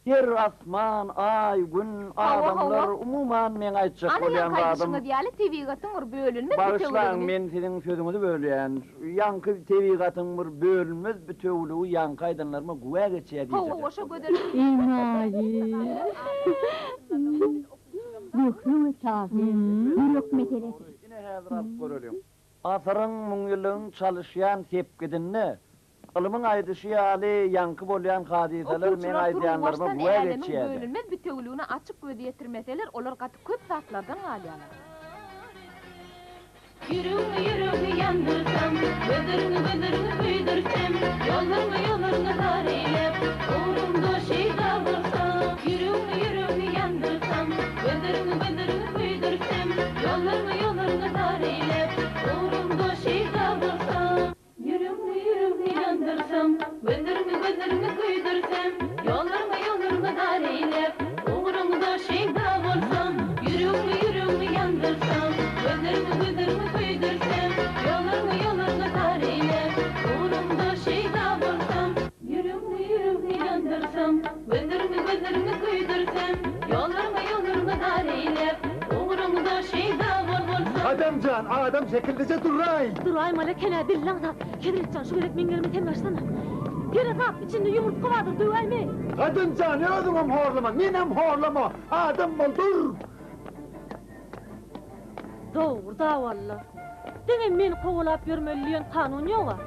Yer, asman, ay, gün, adamlar umuman men aýtjak bolýan adam. Ana ýa-da diýäli tebigatyň bir bölünmez Bağışlaň, men seniň sözüňizi bölýän. Ýanky tebigatyň bir bölünmez bütewligi ýanky aýdanlarma güwä geçýär diýjek. Oşa göderim. Ruhlu safi, yürek meselesi. Ine häzir alyp görelim. Asaryň müňýylyň çalışýan sepgidinni Ilmyň aýdyşy ýaly ýanky bolýan hadiseler men aýdýanlarma güwä geçýär. Bölünmez bütewligini açyk göze ýetirmeseler, olar gaty köp zatlardan galýarlar. Yürüňi yandırsam, gödürüňi büýdürsem, ýollarňy dar eýlep, uğrumda şeýda bolsam. Yürüňi yandırsam, gödürüňi büýdürsem, ýollarňy dar eýlep, uğrumda şeýda bolsam. Yürüňi yandırsam, gödürüňi büýdürsem, ýollarňy dar eýlep, uğrumda şeýda bolsam. Yürüňi yandırsam, gödürüňi büýdürsem, ýollarňy dar eýlep, uğrumda şeýda bolsam. Yürüňi yandırsam, gödürüňi büýdürsem, ýollarňy dar eýlep, uğrumda şeýda bolsam. Adamcan, adam şekildice duray. Duray malakene dillansa, Kedretcan şu gerek mengerimi temlaşsana. Gerek hap içinde yumurtka vardır, döverme. Adamcan, ne adamım horlama, minem horlama. Adam bol dur. Doğru da valla. Dene meni kovalap yürmeliyen kanun yoga.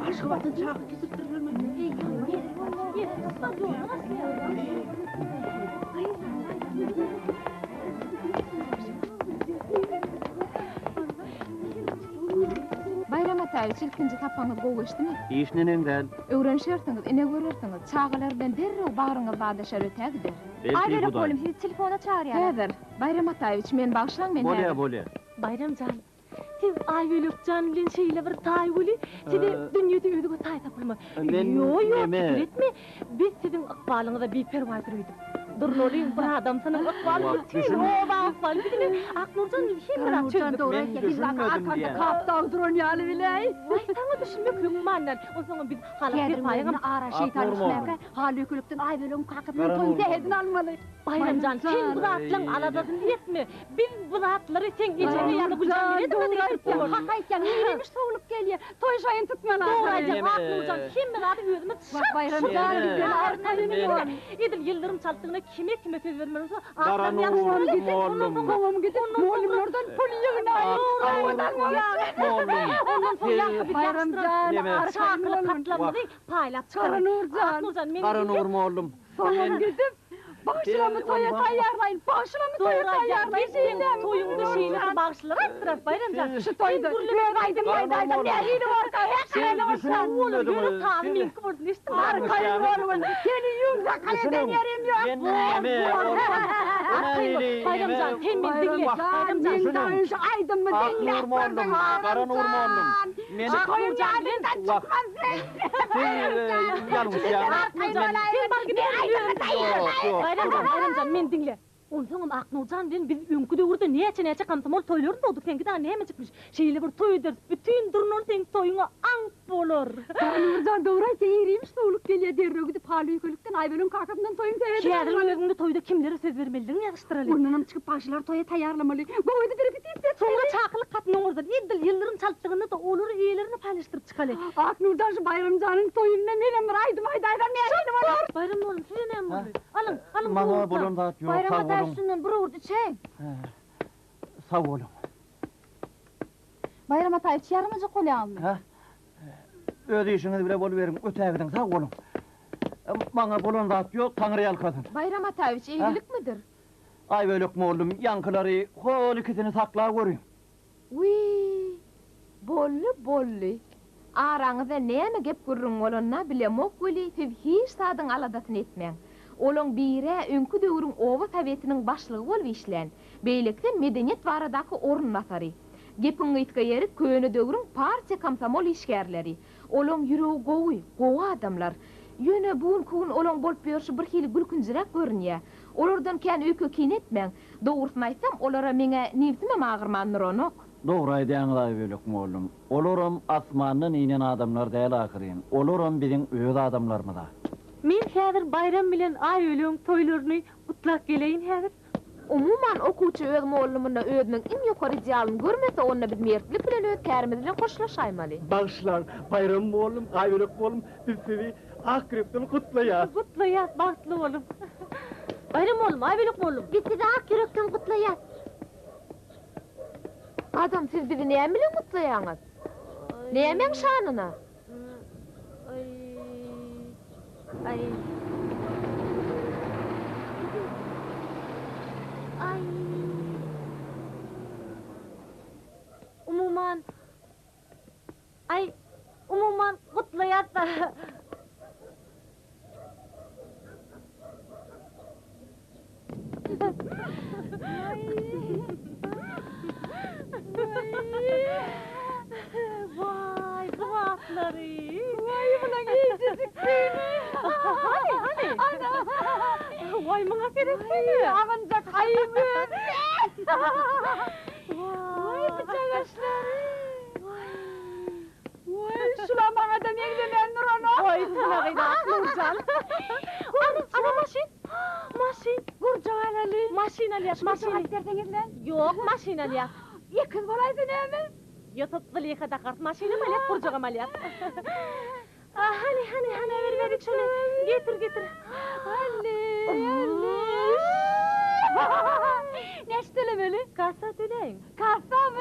Başka vaktin çağ Bayram ataýyç ilkinji tapaňyz goýuşdymy? İşnenenden Öwrenşersiňiz, ene görersiňiz, çağalardan derrew bagyňyz badaşar ötägdir. belki bu da. Sizi telefona çağırýar. Häzir, Bayram ataýyç men bagşlaň men. Bolýa. Bayramcan, siz Aýbölükcan bilen şeýle bir taý boli, size dünýede öýdüge taý tapylma. Yo, etme. Biz sizin ykbalyňyza beperwa edýärdik. Durnolyň bir adam sana ykbaly etdi. O da ykbaly edildi. Aknurjan hem Ben düşünmedim kaptan duran ýaly bileý. Vay, sana düşünmek ýokmandan. O zaman biz halak bir paýyň ara şeytan işlerke, hal ökülükden Aýbölüň kakypyny toýda herdin almaly. Bayramcan, sen bu zatlaň aladasyn diýetmi? Biz bu zatlary sen geçene ýaly güzel edip hakaýtdan ýeremiş sowlup gelýär. Toy şaýyn tutmalar. Doğraýjak Aknurjan, kim bilen özüme Bayramcan bilen arkalyny bol. Edil ýyllarym çaldygyna kime söz bermerse, Karan oğlum, Kovum gidip, moğolumlardan puli yığına Bayramcan, arkalyny katlanmadı, paýlap çıkarın. Karan oğlum. Kovum gidip, bağışlamı toya tayyarlayın, bağışlamı toya tayyarlayın. Toyunda şeyleri bağışlar attırar Bayramcan. Şu toyda, aydım, ne iyiydi orta, her şeyle orta. Oğlum, yürü tahmin kıvırdın işte. Arkayın oğlumun, seni yumsa kaleden yerim yok. Bayramcan, hemen dinle. Bayramcan, aydım mı dinle. Karan oğlum. Akıyım yağdından çıkmaz sen. Yanlış ya. Bayramcan, men dinle. Ondan Aknurjan bilen biz öňkü döwürde näçe kamsamol toýlary boldyk. Sen gida näme çykmış? Şeýle bir toýdyr. Bütün durnor sen toýuňa aňp bolar. Aknurjan döwür aýtsa ýeremiş sowluk gelýär derrew gidip haly ökülükden Aýbölüň kakapyndan toýuň täze. Şeýle özüňde toýda kimlere söz bermelidiň ýaşdyraly. Ondan çykyp başlar toýa taýarlamaly. Goýdy repetitsiýa. Soňra çakylyk katnyň orada edil ýyllarym çaldygyny da olary eýlerini paýlaşdyryp çykaly. Aknurjan şu Bayramjanyň toýunyna menen bir aýdym näme var? Bayram oğlum, size näme bolar? Alın. Maňa bolan zat ýok. Bayram ataýynyň bir urdy çeň. Sağ olun. Bayram ataýyç ýarymyjy golýarmy? Ha? Öz işinizi bile boluverin, ötägiden sağ olun. Maňa bolan zat ýok, Taňry ýalkasyn. Bayram ataýyç iýgilik midir? Aýbölük mollum, ýankylary, hol ikisini saklap görüň. Uy! Bolly. Araňyzda näme gep gürrüň bolanyna bilemok boli, siz hiç sadyň aladasyny etmeň. Olaň bire öňkü döwrüň oba sowetiniň başlygy bolup işlen. Beýlekde medeniýet baradaky ornmasary. Gepiň ýetkä köne döwrüň parça komsomol işgärleri. Olaň ýüregi gowy adamlar. Yöne buun olan bolup berşi bir hili gülkünjirek görünýär. Olardan kän öýke kinetmeň. Dogrusyny aýtsam, olara meňe newtimem agyrmandyr onok. Doğru aýdýaňyz aýbelek mollum. Olaram asmanyň inen adamlar däl ahyryn. Olaram biziň öz adamlarmyda. Men häzir bayram bilen ay ölüň toýlaryny utlak geleýin häzir. Umuman okuwçy öz mollumyna özüniň iň ýokary ýalyny görmese, onda biz mertlik bilen ötkerimiz bilen hoşlaşaýmaly. Bağışlar, bayram oğlum, aybörek oğlum, biz sizi akrepten kutlayar. Kutlayat, bahtly bolum. Bayram oğlum, ay bölük oğlum. Biz sizi ak yürekten kutlayat. Adam, siz bizi näme bilen kutlaýaňyz? Nämeň şanyna? Ay. Ay. Umuman kutlayat da. Vay, kıvatları. Vay, buna giyecek beni. Hani? Ana. Vay, bana gerek beni. Ancak hayır. Vay, bıçaklaşları. Vay, şulan bana da neyden endir onu. Vay, sana gıyda Nurcan. Ana maşin. Maşin. Gurcan Ali. Maşin aliyat, maşin. Maşin derseniz lan? Yok, maşin aliyat. Yakın olaydın hemen. Yatotlu liyaka kart maşini maliyat, gurcan maliyat. Hani ver şunu. Getir. Ali. Neç tölemeli? Kasa töleyin. Kasa mı?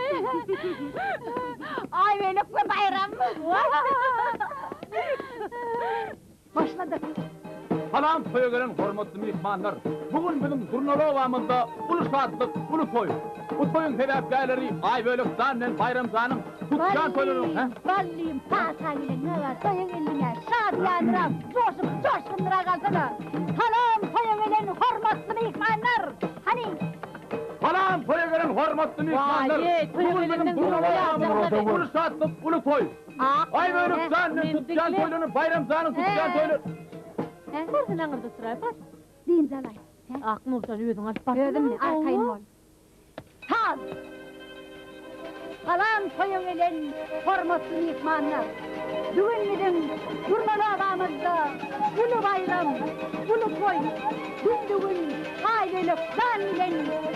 Ay benim bu bayram. Başladık. Salam toya gelen hormatly mehmanlar. Bugün bizim Turnalovamızda ulu saatlik ulu toy. Bu toyun sebäpkärleri Aýbölek zanyň bayram zanyň tutgan toýlaryň, ha? Vallim, pasaýyla ne var? Toyun eline şad ýadyram. Coşkundyra galdylar. Salam toya gelen hormatly mehmanlar. Hani Salam toya gelen hormatly mehmanlar. Bugün bizim Turnalovamızda ulu saatlik ulu toy. Aýbölek zanyň tutgan toýlaryň bayram zanyň tutgan toýlar. Nereden ağırda sıraya bas? Deyin zalay. Nurcan özün aç bas. Ödüm ne? Arkayın ol. Sağ! Kalan toyun elen hormatlı mihmanlar. Bugün bizim Turnalovamızda ulu bayram, ulu toy. Bugün ailelük zanilen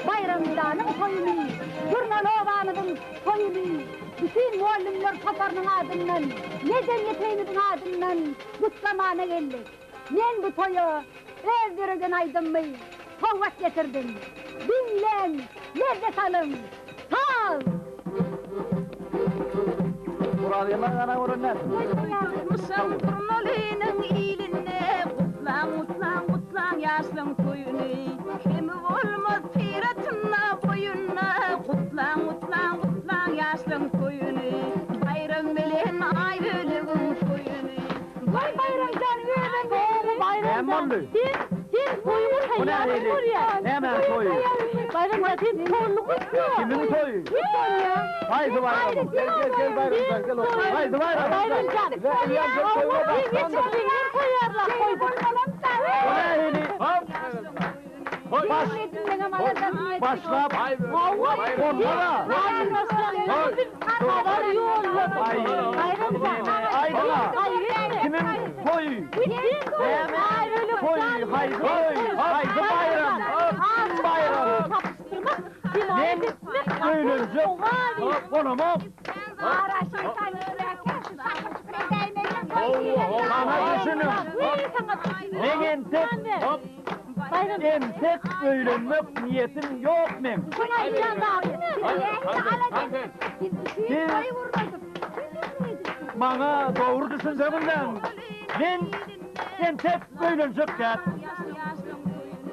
bayramdanın toyunu. Turnalovamızın toyunu. Bütün muallimler kaparının adından, medeniyetlerimizin adından kutlamana geldik. Men bu toyu öldürügen aydınmı, kovvat getirdim. Dinlen, lezzet alın. Sağ ol! Buralylar gana görünler. Mısın Turnoli'nin iline kutlan yaşlın toyunu. Kimi olmaz piratınla boyunna kutlan yaşlın toyunu. Bayram bilen ay bölüğün toyunu. Vay bayramdan öğren be! Bayramdan! Siz toyunu hayal buraya. Hemen toyu. Bayramda siz torluk istiyor. Kimin toyu? Kim toyu? Haydi bayram. Gel bayramdan gel oğlum. Haydi bayram. Bayramdan. Geçenliğin koyarlar. Koyduk kalan sen. Orayını. Başla. Onlara. Aydılar. Kimin toyu? Toyu. Haydi bayram. Bayram. Ben öylece konumu bana düşünün. Ben tek öğrenmek niyetim yok benim. Siz bana doğru düşünseninden ben tek öğrenecek ya.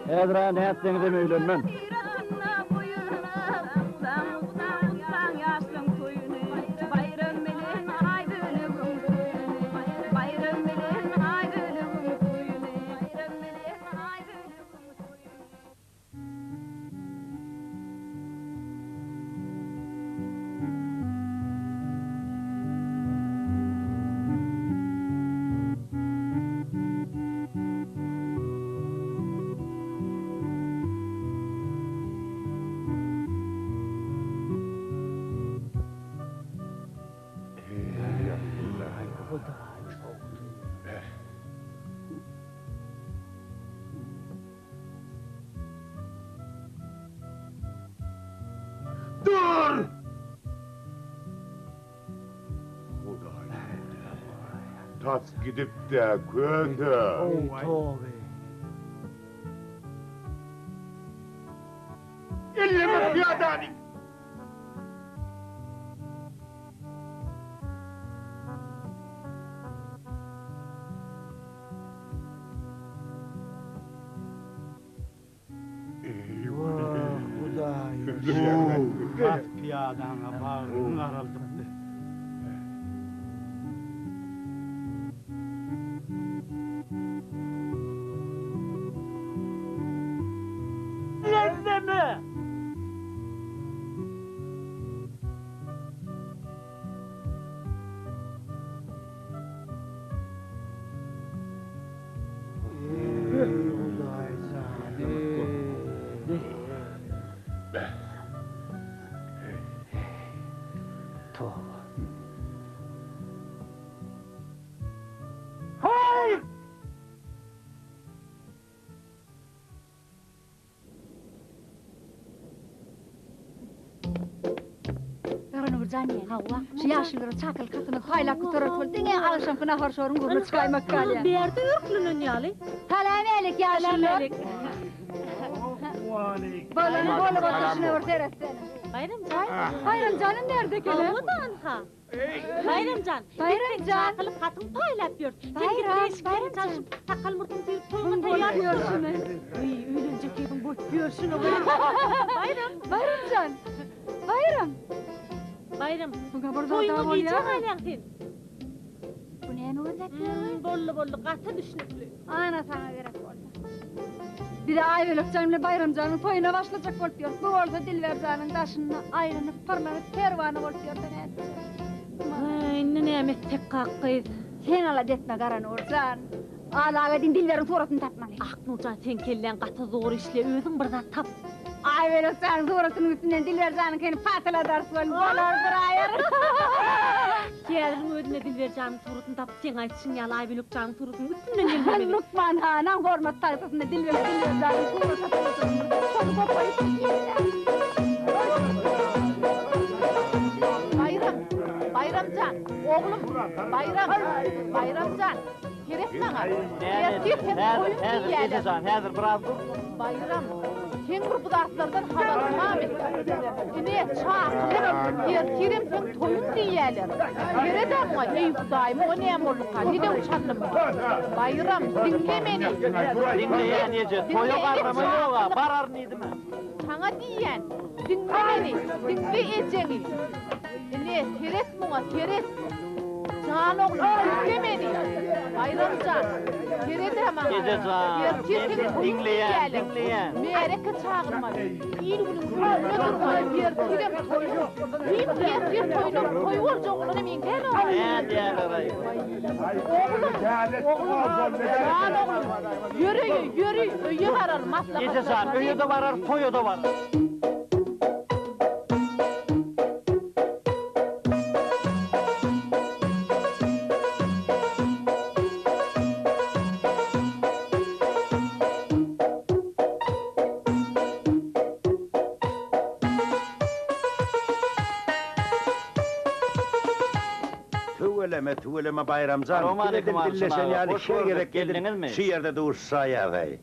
Edra ne etseniz öğrenmem. Bas gidip de köndü. İllimi piyadani. Piyadana bağrın araldıktı. Şu yaşlıları çakıl katını hayla kuturur. Dine alışam kına horşorun gurnu çıkaymak kalya. Bir yerde ürklünün yali. Talamelik yaşlılar. Bolu batışını örter etsene. Bayramcan. Bayramcan'ın nerede kele? Odan ha. Bayramcan. Bayramcan. Çakılı katın paylap yor. Bayramcan. Takal murtun bir toyma tayar Görüşünü. Uy, öylence kedin boş görsün o. Bayramcan. Bayram. Bayram. Burada Toyunu adam giyecek oluyor. aylaktın. Bu ne ördek? Bollu katı düşünüklü. Ana sana gerek oldu. Bir de Ayvelik Cemile Bayramcan'ın toyuna başlayacak oluyor. Bu olsa Dilbercan'ın taşını ayrınıp parmanıp pervanı oluyor. Ben ettim. Ay, ne emet tek kakkıydı. Sen ala detme Karan Uğurcan. Ala edin Dilber'in suratını tapmalı. Nurcan sen kellen katı zor işle özün birden tap. Ayvelik Can'ın suratının üstünden Dilbercan'ın kendini patıladarsı ol. Bolardır ayar. Gelin ödüne Dilbercan'ın suratını tap. Sen aytsın ya Aybelik Can'ın suratının üstünden gelmemeli. Lukman Han'ın hormat tayfasında Dilbercan'ın suratını tapmalı. Çocuk opayıp Bayramcan, oğlum, Bayramcan. Gerek bana. Hazır biraz dur. Bayram, sen gruplardan haber Ahmet. Yine çağırıp yertirim sen toyun diyeler. Yere de ama Eyüp daim o ne amorluka, ne de uçandım. Bayram, dinle beni. Dinleyen yiyecek. Toyu karnımı yola. Barar neydi mi? Sana diyen, dinle beni, dinle eceni. Yine teres buna, teres. Can oğlum, dinle beni. Bayramcan, yere de ama. Dinleyen. Mereke çağırma. İyi bunu durma. Yertirim toyunu. Yertirim toyunu. Toyu olacak oğlum emin gel oğlum. Ne diyorlar ay? Oğlum. Can oğlum. Yürü. Öyle varar maslahat. Gecezan, öyle de varar, toyu da varar. Tüveleme Bayramcan. Selamun aleyküm abi, Dilleşen sana. yani Hoş şey bulduk, gerek geldiniz mi? Şu yerde dursa ya bey.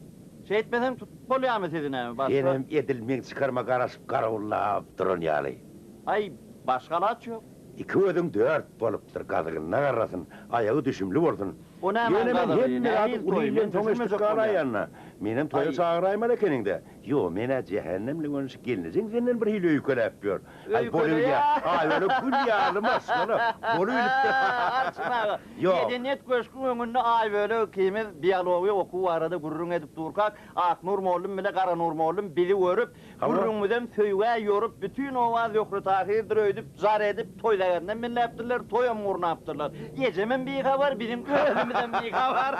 Şey etmesem polyamet edin abi. Benim edilmeyen çıkarma karasıp karavullap durun yani. Ay başkalat yok. İki ödün dört boluptur kadın ne karasın. Ayağı düşümlü vurdun. O ne Yine hemen ben kadar? hem adım uliyle tanıştık karayanla. Benim toyu çağırayım hele keninde. Yo mene cehennemle konuşup gelinecek senden bir hile yüköle yapıyor. Ay bolülya. Ay öyle gül yağılmaz bana. Arçma. Yok. Medeniyet köşkü önünde ay böyle kıymet biyoloji oku arada gurrun edip durkak. Aknur mollum bile Karanur mollum bili örüp gurrun müdem söyle yorup bütün ovaz yokru tahirdir öydüp zar edip toylarından minle yaptırlar toya murna yaptırlar. Gecemin bir var bizim köyümüzden bir var.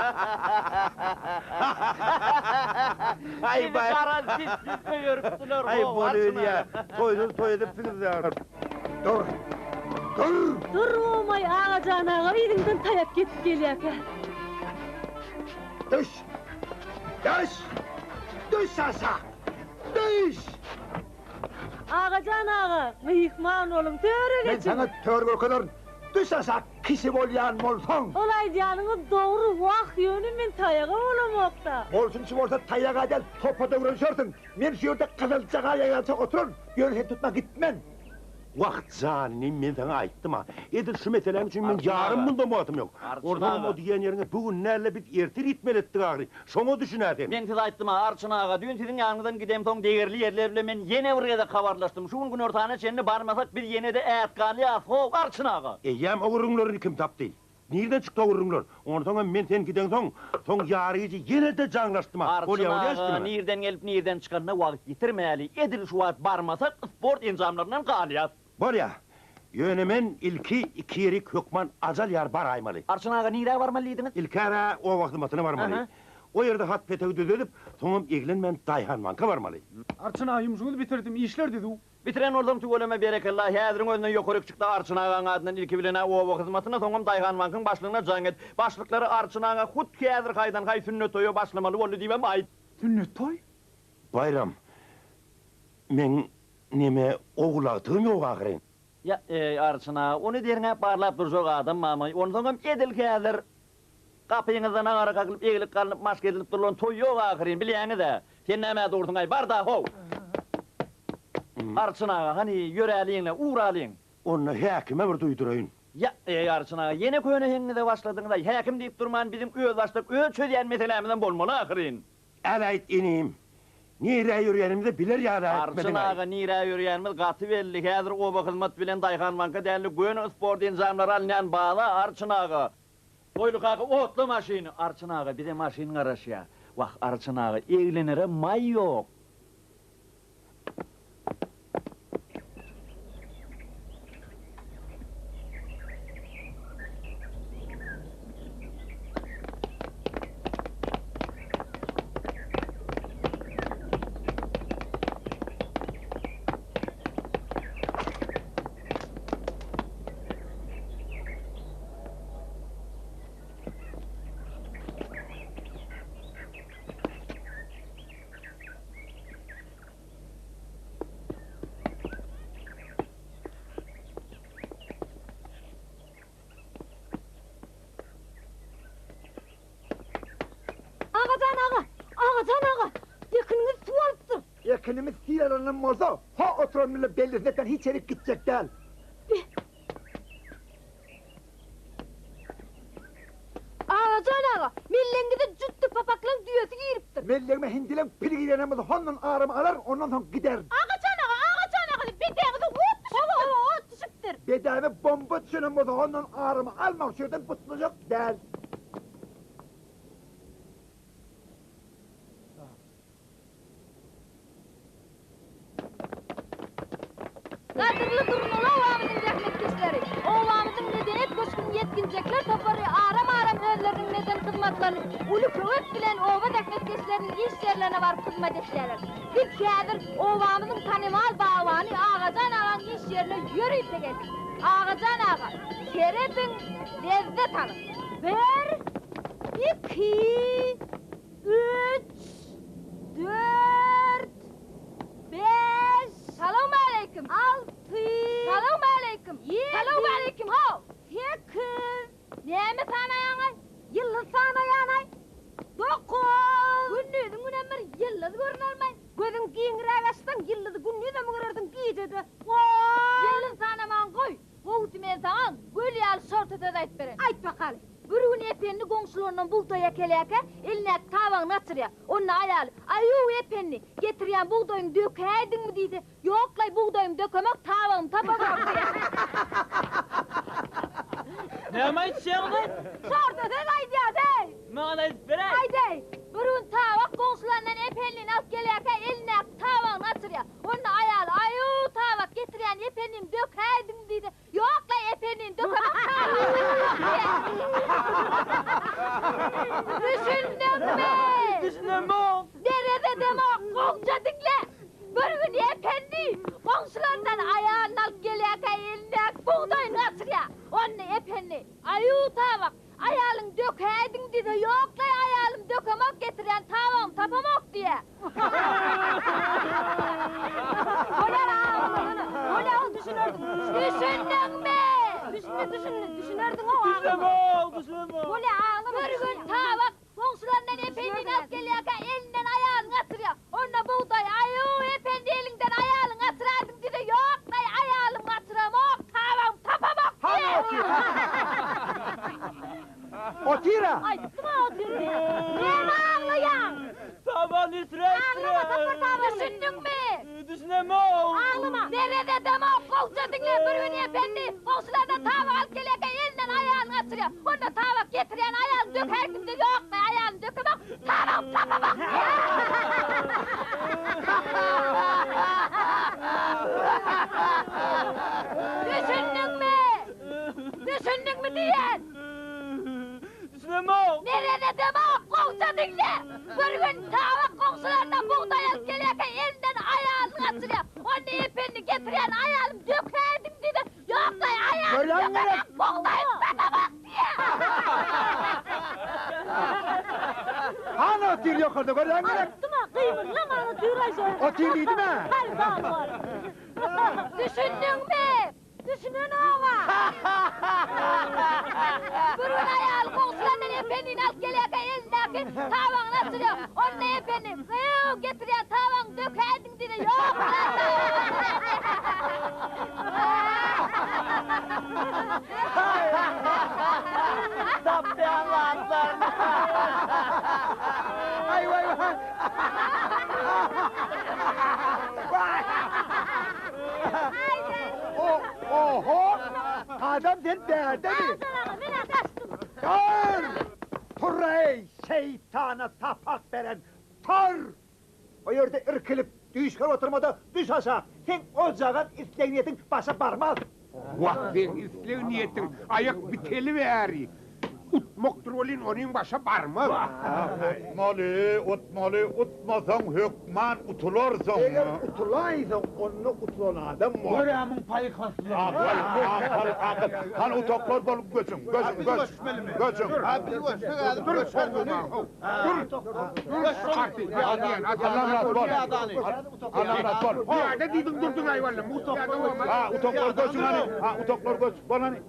Ay bay. Karan siz yörüptüler. Ay bolülya. Toy edipsiniz ya. Dur. Dur olmay ağacan ağa elinden tayap gitip geliyor. Düş. Düş sasa. Düş. Ağacan ağa, mıyıkman oğlum, töre Ben geçin. sana tör o kadar. Düş sasa. kişi bolyan bolson. Olay canını doğru vak yönü men tayağa olamakta. Bolsun şu olsa tayağa gel topa da uğraşırsın. Men şu yerde kızılcağa yayalsa otur. Gölhe tutma gitmen. Vakt zanim men sana aytdım ha. Edir şu meselem için men yarın bunda muhatım yok. Oradan o diyen yerine bugün nerle bit ertir itmelettik ağrı. Şonu düşünerdim. Men siz aytdım ha Arçın ağa, dün sizin yanınızdan gidem son değerli yerlerle men yine buraya da kavarlaştım. Şu gün ortağına çenini barmasak bir yine de eğatkanlı asfo Arçın ağa. Yem oğurunlarını kim taptı? Nereden çıktı oğurunlar? Ondan sonra men sen giden son yarıyıcı yine de canlaştım ha. Arçın ağa, nereden gelip nereden çıkanına vakit yitirmeyeli. Edir şu vakit barmasak sport inzamlarından kalıyat. Var ya, yönemen ilki iki yeri kökman acal yer bar aymalı. Arçın ağa nereye varmalıydınız? İlki ara o vaktimatına varmalı. Aha. O yerde hat peteği düzelip, sonum eğlenmen Dayhanmanka varmalı. Arçın ağa yumuşunu bitirdim, işler dedi o. Bitiren oradan tügöleme berekallah, häzirin önünden yokuruk çıktı Arçın ağanın adından ilki bilene o hizmetine sonum Dayhanmankın başlığına can et. Başlıkları Arçın ağa hut ki häzir kaydan kay sünnet toyu başlamalı oldu diyem ait. Sünnet toy? Bayram, men neme oğulaktığım yok ağırın. Ya Arçın ağa, onu derine parlap duracak adam mama. Onu sonum edil häzir. Kapıyınızdan ağara kakılıp, eğilip kalınıp, maske edilip durulan toy yok ağırın, bileyeni de. Sen neme durdun ay, bar da hov. Arçın ağa, hani yöreliğinle, uğraliğin. Onu hakime bir duydurayın. Ya Arçın ağa, yeni köyüne henni de başladığında, hakim deyip durman bizim öz başlık, öz çözeyen meselemizden bolmalı ağırın. Elayt ineyim. Nire yürüyenimizi bilir ya Arçın ağa, nire yürüyenimiz katı belli, häzir o bakılmat bilen Dayhanmanka değerli göğün spor inzamları alinen bağlı Arçın ağa. Boyluk ağa, otlu maşini. Arçın ağa, bir de maşinin araşıya. Vah Arçın ağa, evlenire may yok. Ağacan ağa, yakınınız su alıptır. Yakınımız siyaranın mozo. Ha oturanlarla belirleten hiç herif gidecek değil. Ağacan ağa, millengide cüttü papaklan düğesi giyiriptir. Mellerime hindilen pili gidenemizi hondan ağrımı alır, ondan sonra gider. Ağacan ağa, bedeğinizi ot düşüptür. Ot düşüptür. Bedava bomba düşünemizi hondan ağrımı almak şuradan tutulacak değil. Kadırlı durmalı ovamızın rahmetkeşleri. Ovamızın medeniyet koşkunu yetkinecekler toparı aram özlerinin neden hizmetlerini ulu kuvvet bilen ova rahmetkeşlerinin iş yerlerine var hizmet ettiler. Biz kadir ovamızın tanimal bağvanı Ağacan ağanın iş yerine yürüyüp de geldik. Ağacan ağa, keredin lezzet alın. 1, 2, 3, 4, 5, Selamun aleyküm. 6, Selamun aleyküm. 7, Selamun aleyküm ho. 8, neymi sana yanay? Yıldız sana yanay. 9, günnüydün günemmer yıldız görünelmeyin. Gözün giyin açtın yıldızı günnüyü de mi görürdün giyeceğdi? Yıldız sana man koy. Kovutmaya zaman gül yal şort ötede ait bere. Ait bakalım. Bürüğün epenini komşularından buğdaya keleyeke, eline tavağını atırya. Onun ayalı, ayuu epenini getiriyen buğdayını dökeydin mi deydi. Yok lay buğdayını dökemek tavağını tapamak diye. Ne ama içeceğim lan? Şort ötede ait ya dey. Mağala bere. Haydi, bürüğün tavak komşularından epenini alıp keleyeke, eline tavağını atırya. Onun ayalı, ayuu tavak getiriyen epenini dökeydin mi deydi. Yok lay epenini dökemek tavağını tapamak diye. Düşündün mü? Düşündüm bu. Nerede demek? Konca dinle. Bölümün efendi. Komşularından ayağını alıp geliyake eline buğdayını atırya. Onun efendi. Ayuu tavak. Ayağını dökeydin dedi. Yok la ayağını dökemek getiren tavam tapamak diye. Ola düşünürdün. Düşündün mü? Düşünürdün o. Ağlama tapır tavır. Düşündün mü? Düşünemem. Ağlama. Nerede demok kolca dinle bir gün efendi. Komşulardan tavuk alıp gelirken elinden ayağını açırıyor. Onda tavuk getiren ayağını dök her kimde yok be ayağını dökemem. Tavuk tapamam. Düşündün mü? Düşündün mü diyen? Düşünemem. Nerede demok komşu dinle. Bir gün tavuk komşularından buğday alıp gelirken elinden ayağını açırıyor. Onu efendi getiren ayağını dökerdim dedi. Yoksa ayağını dökerek buğday satamak diye. Hani o tir yukarıda görüyorsun mu? Anlattım kıymırlama onu tüyraysa. O tirliydi mi? Hayır var. Düşündün mü? Düşünün ama. Burun ayağını komşularından efendini alıp gelirken elindeki tavanı açırıyor. Onu efendim kıyıv getiriyor tavanı dökerdin dedi. Yok Tapyan lanlar. Ay vay vay. Oho! Adam sen derde mi? Dur! Turray! Şeytana tapak veren! Tor! O yerde ırkılıp düşkar oturmada düş aşağı. Sen ocağın isleniyetin başa barmaz. Vah ben islev niyetin ayak biteli veri. Utmoktur olin onun başa barmaz. Utmasan hükman utulursun. Eğer utulaysan onu utulan adam var. Göremin payı kaslı. Han utoklar bolup göçün. Dur sen dur. Allah'ım razı bol. Allah'ım razı bol. Ha ne dedin durdun hayvanla. Ha utoklar göçün hani. Ha utoklar göç. Bana ne?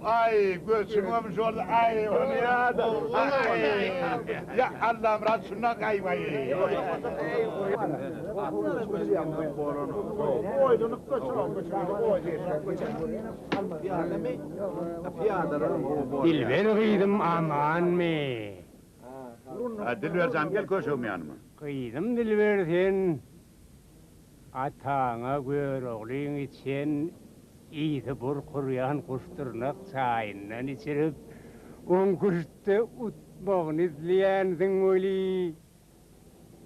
Ay göçün olmuş orada. Ay onu ya da. Ya Allah'ım razı şuna kaymayı. Dilber kıydım aman mı? Dilbercan gel koşum yanıma. Kıydım Dilber sen. Atağına göğrüğün için iyisi bur kuruyan kuşturnak çayından içirip on kuşta utmağını izleyensin öyle.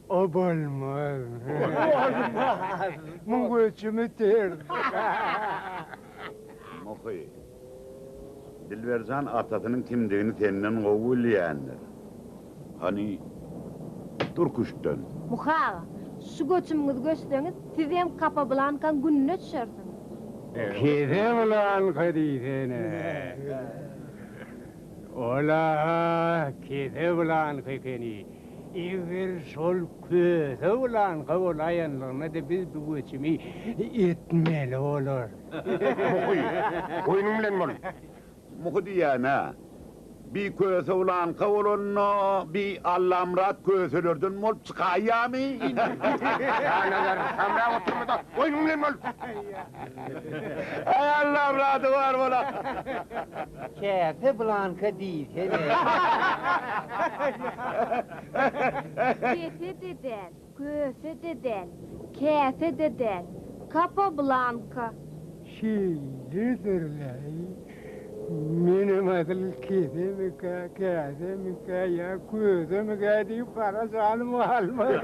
O bolmaz. Mun göçümü ter. Mokuy. Dilbercan atasının kimliğini teninden kovulayandır. Hani Turkuş'tan. Muhağa, şu göçümüzü göçseniz, siz hem kapa bulankan gününe düşersiniz. Kede ulan kadisene. Ola kede ulan kekeni. İver sol köse ulan kavulayanlarına da biz bu göçümü etmeli olur. Mokuy. Oyunum lan mol. Moku diyana. Bir köse ulan kavulunno, bir Allah'ımrat köselerdin mol çıkayami. Analar samra oturmadan oyunum lan mol. Ay Allah'ımratı var bana. Kese blanka değil. Kese de del, köse de del, kese de del, kapa blanka. Şeylidirler. Benim adım kese mika ya köse mika deyip para salım almadı.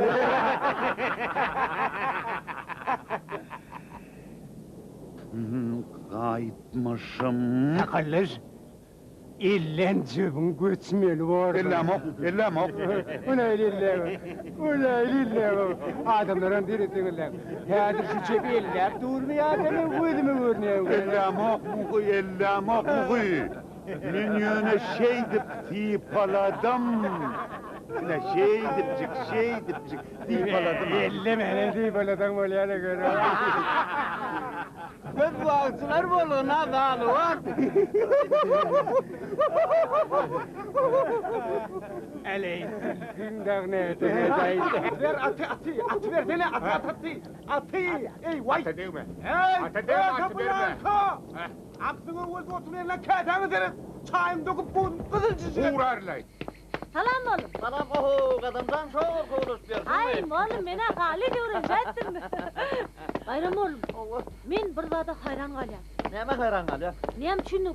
Kayıtmışım. Takalır. İllen cebin göçmeli var. İllam ok. Ulan ille. Adamların dirisini Hadi şu cebi ille. Durmuyor adamın gözümü görünüyor. İllam ok mukuy. Minyöne şey dip tipaladım. Ne şey dipcik tipaladım. Elleme tipaladım olayana göre. Ben bu ağaçlar boluna dağlı var. Eley, günden ne etene Ver atı versene atı. Ey vay. Ata değil mi? Ata verme. Aklını vurdu oturmayan lan kağıdını verin. Çayım dokup bu kızılcısı. Uğrarlar. Salam oğlum. Salam oho, kadamdan çok konuşuyorsun. Ay oğlum, mene hali diyorum, jettim. Bayram oğlum, men bir zada hayran kalyam. Neme hayran kalıyor? Neyem çünkü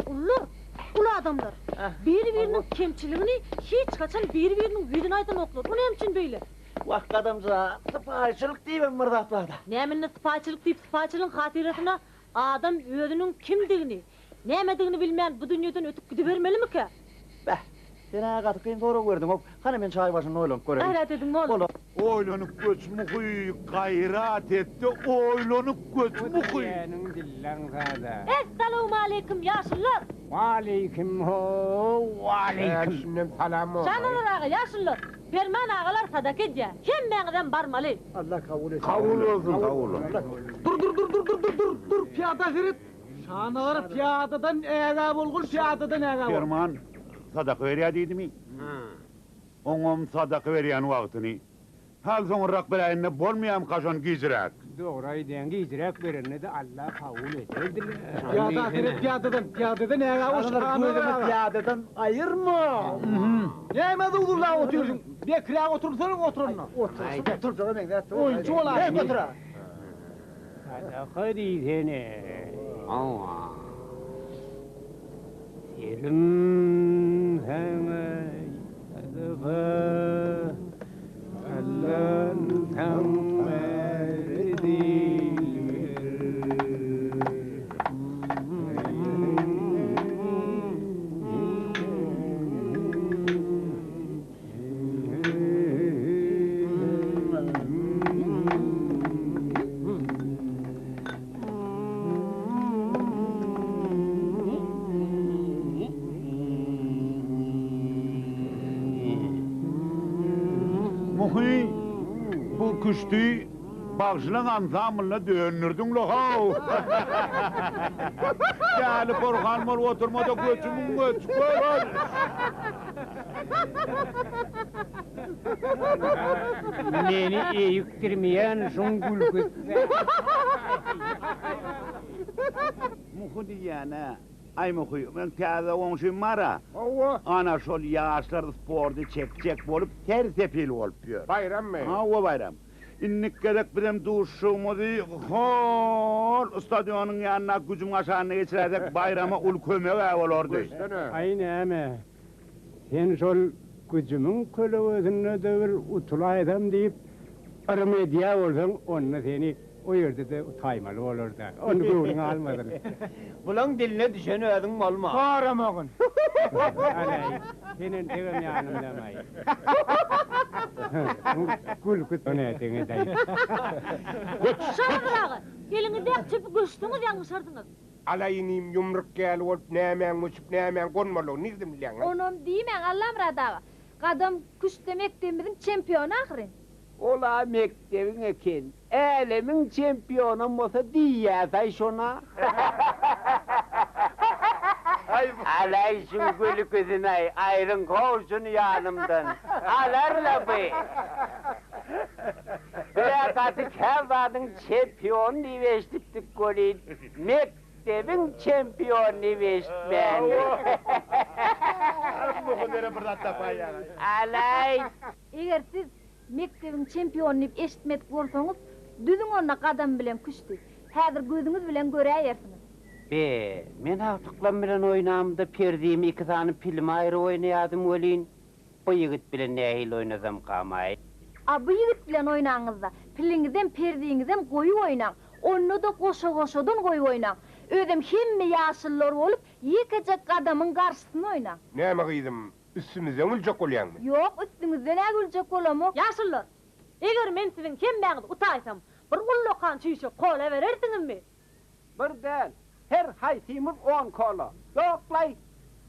ulu adamlar. Biri-birinin kemçiliğini hiç kaçan biri-birinin yüzünü aydan oklar. Bu neyem için böyle? Vah kadamca, sıpayçılık değil mi mırdatlarda? Neyeminle sıpayçılık deyip sıpayçılığın hatiratına adam özünün kimdiğini, neyemediğini bilmeyen bu dünyadan ötüp gidivermeli mi ki? Beh, sen katıkayın doğru gördün hop. Hani ben çay başında oylonuk göreyim. Gayret edin oğlum. Oylanıp göçmühü, gayrat etti, oylanıp göçmühü. Senin dillen sada. Esselamu aleyküm yaşlılar. Aleyküm ho, aleyküm. Şimdi salam ol. Canlar ağa yaşlılar. Ferman ağalar sadak edye. Kim benden barmalı? Allah kabul etsin. Kavul olsun, kavul. Dur piyada Ferit. Şanalar piyadadan eğab olgur piyadadan eğab ol. Ferman, sadaka veriyor dedi mi? Oğum sadaka veriyen vaktini. Hal sonra belayında bolmayam kaşan gizrak. Doğrayı dengi icrak verenle de Allah kabul ederdiler. Piyada Ferit piyadadan eğab ol. Şanalar piyadadan ayırma. Yemedi ulurla oturuyorsun. Bir kırağa oturursan oturunla. Dur canım ben. Oyuncu ola. Hem otur. Sadaka diyene. Selim sana sadaka Allah'ın tam verdiği. Muhi, bu küştü bağışlan ansamınla dönürdün lo hav. Gelip Orhan mol oturmada göçümün göç. Beni eğiktirmeyen şun gülgüt. Muhi diyene. Ay Muhi, ben piyada onşum mara. Ana şol yaşlar sporda çek bolup tersepil olup diyor. Bayram mı? Ha o bayram. İnnik gerek bizim duşumuzu hor stadyonun yanına gücüm aşağına geçirerek bayrama ul kömeğe olurdu. Aynı ama sen şol gücümün kölövüzünü dövür utula edem deyip armediya olsan onunla seni o yerde de taymalı olur da. Onu göğrün almadın. Bulan diline düşeni ödün olma. Kahramanın. Alay, senin evim yanımdamayım. Gülgüt onu etini dayı. Şanalar ağa, elini dek çıpı göçtünüz yanlışardınız. Alayınıyım yumruk gel olup nemen uçup nemen konmalı. Nizdim bilen. Onum diýmen Allah'ım radava. Kadam küçte mektemizin çempionu ahirin. Ola mektebin eken. Elemin çempiyonu olsa diýäsay şona. Alay şun gülü gözüne ayrın kovsun yanımdan. Alarla be. Bırakatı kevadın çempiyon niveştiktik golün. Mektebin çempiyon niveştmen. Bu kadar bıratta payar. Alay. Eger siz mektebin çempionunu eşitmedik bolsaňyz, düzüň onda kadam bilen küçti. Häzir gözüňiz bilen göräýersiniz. Be, men haftıklan bilen oynamda perdiğimi iki tane film ayrı oynayadım olin. O yigit bilen nehil oynasam kamay. A bu yigit bilen oynaňyzda piliňizden perdiňizden goýup oynaň. Onu da goşa-goşadan goýup oynaň. Özüm hemme ýaşyllar bolup, ýekejek adamyň garşysyna oynaň. Näme gyýdym? Üstümizden uljak bolýarmy? Ýok, üstüňizden ägüljek bolamok. Yaşlılar, eger men sizin kim bäňiz utaýsam, bir gullokan çüýşe kola berersiňizmi? Bir del, her haýsymyz 10 kola. Yoklay,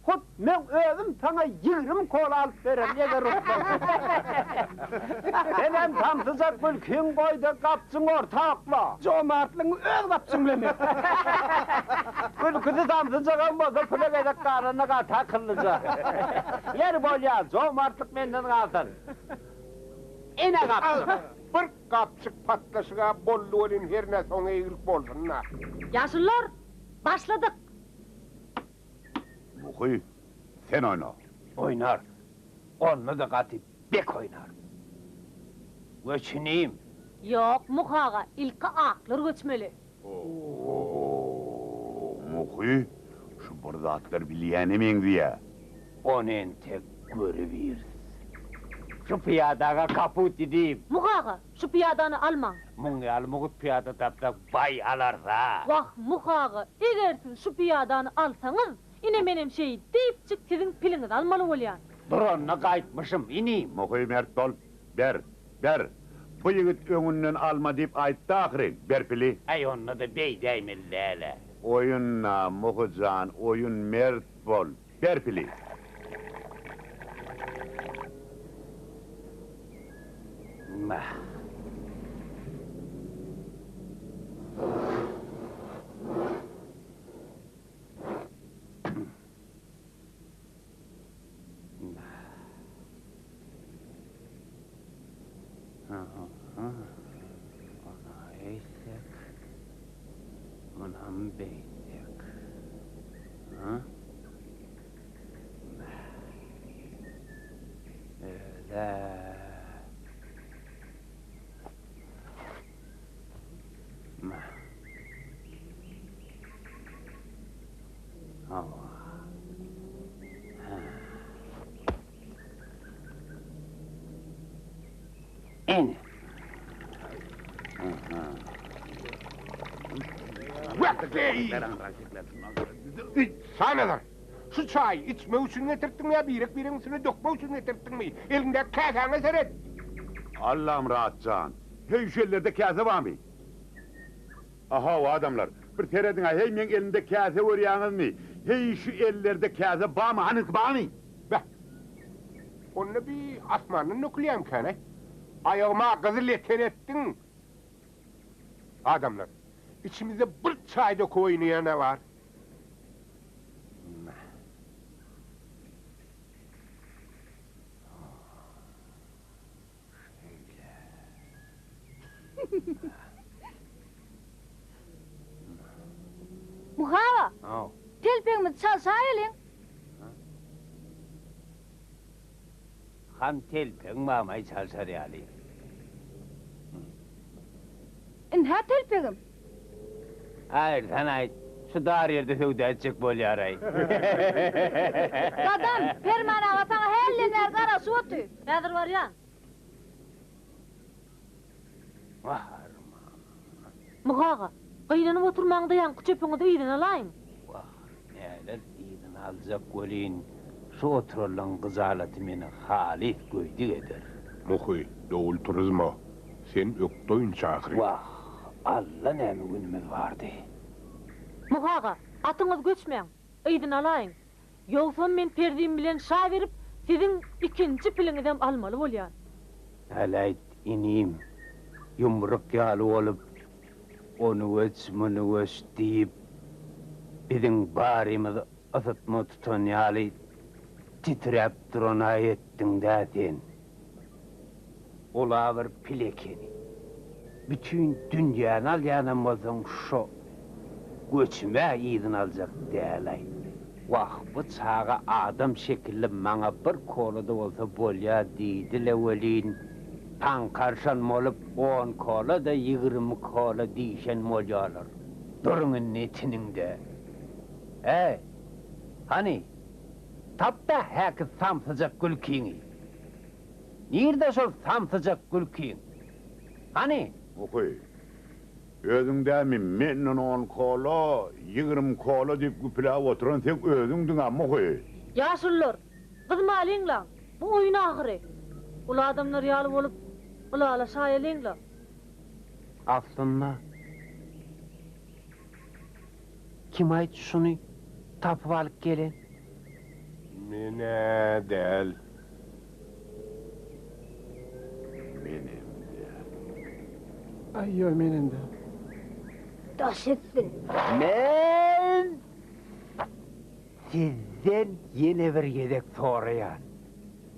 hut men özüm sana 20 kola alıp berem, eger utsan. Senem tamsyjak bülkün koyda kapçyň ortakla. Jomartlyň öz kapçyň bilen. Bülküni tamsyjak bolsa pülek garana gata kıllyja. Yer bolýar, jomartlyk menden galsyn. Ene kapçyk. Bir kapçyk patlaşyga bolly bolin her näse oňa egilik bolsunna. Yaşlılar, başladık. Muhi, sen oyna. Oynar. Onunla da katıp bek oynar. Göçüneyim. Yok muhaga ilki aklar göçmeli. Muhi, şu burada atlar bilyenemeyin diye. Onun tek görüveriz. Şu piyadaga kaput edeyim. Muhaga şu piyadanı alma. Mungi almıgıt piyada taptak bay alarsa. Vah muhaga eğer siz şu piyadanı alsanız yine benim şey deyip çık sizin piliniz almalı olyan. Drone'na kayıtmışım ineyim. Muhi mert ol, ber. Bu yigit öňünden alma deyip aytdy ahyry, ber pili. Ay onunla da bey değmellele. Oyunna Muhucan, oyun mert bol, ber pili. Mah. Ona eysek, onam beysek. Öyle. En. Sanalar. Şu çay içme için getirttin ya birin üstüne dökme için getirttin mi? Elinde kâkâna seret. Allah'ım rahatcan. Hey şu ellerde kâse var mı? Aha o adamlar. Bir teredin ay hey men elinde kâse görýäňiz mi? Hey şu ellerde kâse var mı? Anık var mı? Beh. Onunla bir asmanın nükleyen kâne. Ayağıma kızıl eten ettin. Adamlar. İçimizde bir çay dök oynayan ne var? Muhava, Oh. telpegimiz çalsayalım. Ham telpek mamay çalsar yali. İnha telpegim. Hayır sanay. Şu dar yerde söğüde edecek bol yaray. Dadam, permana vatana hellener kara su otu. Nedir var ya? Vah. Muhaga, kıylanıp oturmağında yankı çöpüňi de iyiden alayım. Vah. Neler iyiden alacak golin. Şu oturulan kızalatı meni halis göydü eder. Muhi, doğul turizmo. Sen öktoyun çağırı. Vah. Allah näme günümüz vardı. Muhaga, atıňyz göçmeň, iyiden alayım. Yoksa men perdiğim bilen şa verip sizin ikinci piliniňizden almaly bolýar. Alayt ineyim. Yumruk yalı olup onu öç, bunu öç deyip bizim barimizi ısıtma tutan yalı titrep duran ayettin de sen. Ola bir pilekeni. Bütün dünyanı alyanamazın şu göçme iyidin alacak değerlay. Vah bu çağa adam şekilli bana bir kolu da olsa bolya deydi levelin. Tan karşan olup 10 kola da 20 kola diyişen molyalar. Durunun netininde. Hani? Tapta heki samsıcak gülkini. Nerede şol samsıcak gülkin? Hani? Muhi. Özüňde mi menden 10 kola, 20 kola diýip güpläp oturan sen özüňdiň ha Muhi. Yaşullar, kızma alingla, bu oyun ahiri. Ula adamlar yalı olup, ula ala şayalingla. Aslında kim ait şunu tapıp alıp gelin? Mine del. Benim. Ay yo menin de. Daş etsin. Men sizden yeni bir yedek sorayan.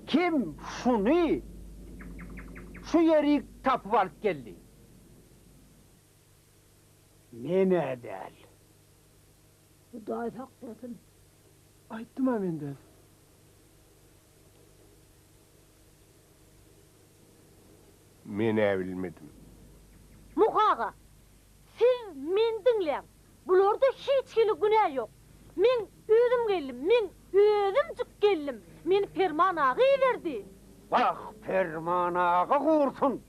Kim şunu şu yeri tapıp alıp geldi? Mene del. Hudayet hakkıratın. Aytdım ha men de. Men bilmedim. Muhaga, siz men dinleyin. Bularda hiç kili günah yok. Men özüm geldim, men özüm çık geldim. Men ferman ağı verdi. Bak Ferman ağa kurtun.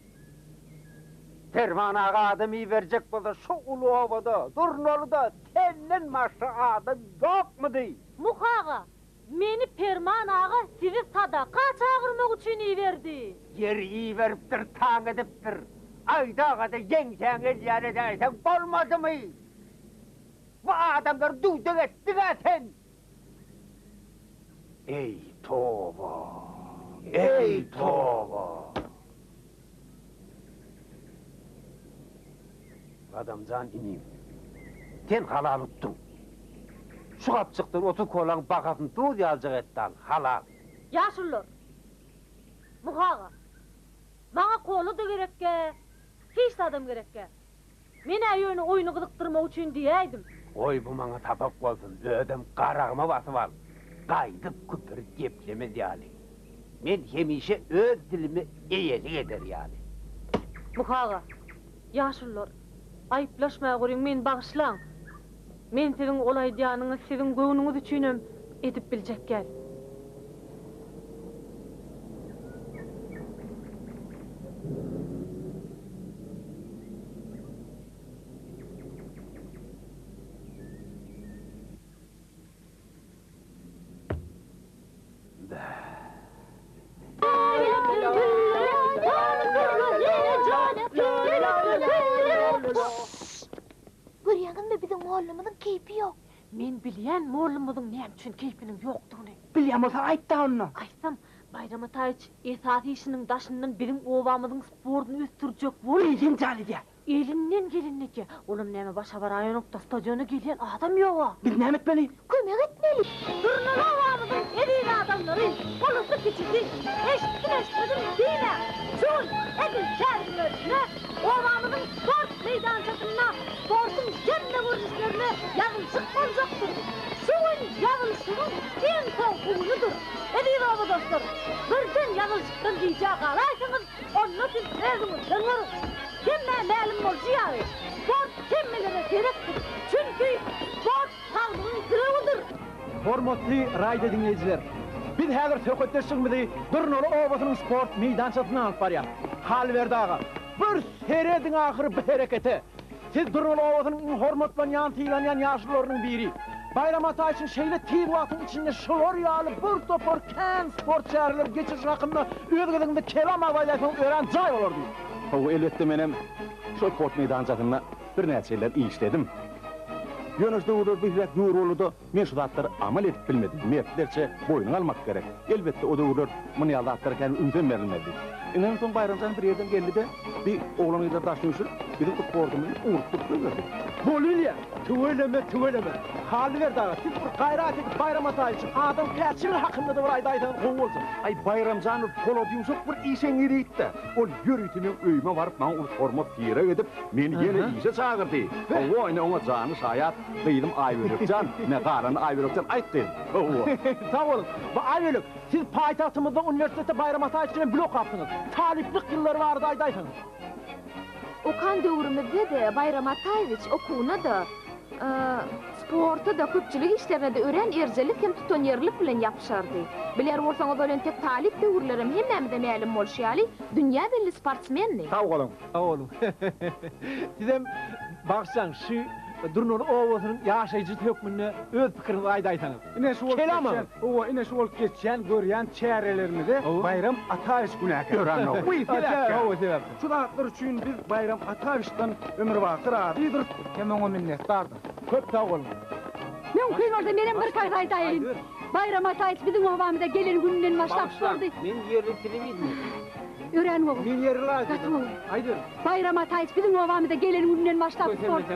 Ferman ağa adam iyi verecek bolsa şu ulu ovada, Durnalı'da tellen maşa adam yok mu dey? Muhaga, meni ferman ağa sizi sadaka çağırmak için iyi verdi. Yer iyi veriptir, tang ediptir. Aydağa da yengsen el dersen bolmadı mı? Bu adamlar duyduk ettik sen. Ey toba, ey toba. Adamcan ineyim. Sen halal uttun. Şu kapçıktır otu kolan bakasın dur yalcık etti al, halal. Yaşlılar, Muhaga, bana kolu da gerekke, hiç adam gerekke. Mene yönü oyunu gıdıktırmak için diyeydim. Oy bu bana tapak olsun, ödem qarağıma basıp al. Qaydıp küpürüp geplemez yani. Men hemişe öz dilimi eyelik eder yani. Muhaga, yaşlılar, ayıplaşmaya görün men bağışlan. Men senin olay diyanını sizin göğününüz üçünüm edip bilecek gel. Görýäňizmi bizim oğlumyzyň keypi ýok. Men bilýän mollumyzyň näme üçin keypiniň ýokdugyny. Bilýän bolsa aýt da onu. Aýsam, Bayram Ataýyç esasy işiniň daşyndan birim owamyzyň sportyny östürjek bol. Kim jali diýär? Elinden gelinniki. Olam näme başa baraýanokda stadiona gelýän adam ýok. Biz näme etmeli? Kömek etmeli. Durnaly owamyzyň edil adamlary bolupdy keçidi. Eşitdim diýle. Şol edil şäherlerine owamyzyň sport meýdançasyna sportyň kemme görnüşlerini ýagşyk boljakdyr. Şuň ýagşygyň en soňkugydyr. Edil owa dostlar, birden ýagşykdan diýjek galaýsyňyz, onu siz özüňiz kemme ma'lum bolýar. Sport kemmelere gerekdir. Çünki sport sağlygyň gürüýüdür. Hormatly radio dinleyijiler. Biz häzir söhbetleşýärmiz Durnaly owasynyň sport meýdançasyna alyp barýar. Hal berdi ağa. Bir serediň ahyry bir hereketi. Siz Durnaly owasynyň hormatlanýan, tiýlanýan ýaşlarynyň biri. Bayram Ataýyçyň şeýle tiýip wagtyň içinde şolor ýaly bir topar kän sport şäherler geçiş hakynda özgedinde kelam aýlaýan ören jaý bolardy. O elbette menem şu sport meýdançasyna bir näçeler işledim. Ýönüşde udur bir rek dur boludy. Men şu zatları amal edip bilmedim. Mertlerçe boynuň almak gerek. Elbette o da udur muny ýaldatlar kän ünsem berilmedi. Inen soň bayramdan bir ýerden geldi-de bir oğlan ýa-da daşynyşyr bizim sportumuzy urtup berdi. Bolýar, tüweleme. Hal berdi ağa. Siz bir gaýrat edip Bayram Ataýyçyň adam käçil hakynda da bir aýda aýdan gowy Ay Bayramjanow Polodiýuw bir işeň ýerikde. Ol ýöritiniň öýüme baryp maňa hormat ýere edip meni ýene işe çagyrdy. O ine oňa jany şaýat diýdim Aýberikjan, ne garan Aýberikjan aýtdy. Sağ olun. Bu aýbelik, siz paýtagtymyzda uniwersitetde Bayram Ataýyçyň blok apdyňyz. Taliplik ýyllary bardy aýdaýsyňyz. Okan döwrümizde de Bayram Ataýyç okuwuna da sporta da köpçülik işlerine de ören erjelik hem tutonýerlik bilen ýapyşardy. Biler bolsaňyz ölen tek talip döwürlerim hemmemde ma'lum bolýaly, dünýä belli sportsmenni. Sağ olun. Sizem baksaň şu Durnaly owasynyň ýaşaýjy hökmüne öz pikirinizi aýdaýsaňyz. Ine şu ine şu geçen görýän çärelerimizi Bayram Ataýyç günäki. Şu zatlar üçin biz Bayram Ataýyçdan ömür bakyr adydyr. Hem oňa minnetdardyr. Köp sağ olun. Mümkün orada benim bir kayda aýtaýyn. Bayram Ataýyç biziň owamyzda gelen günden başlap sordy. Men ýerlik bilmedim. Ören oğlum. Men ýerli aýdyr. Bayram Ataýyç biziň owamyzda gelen günden başlap sordy.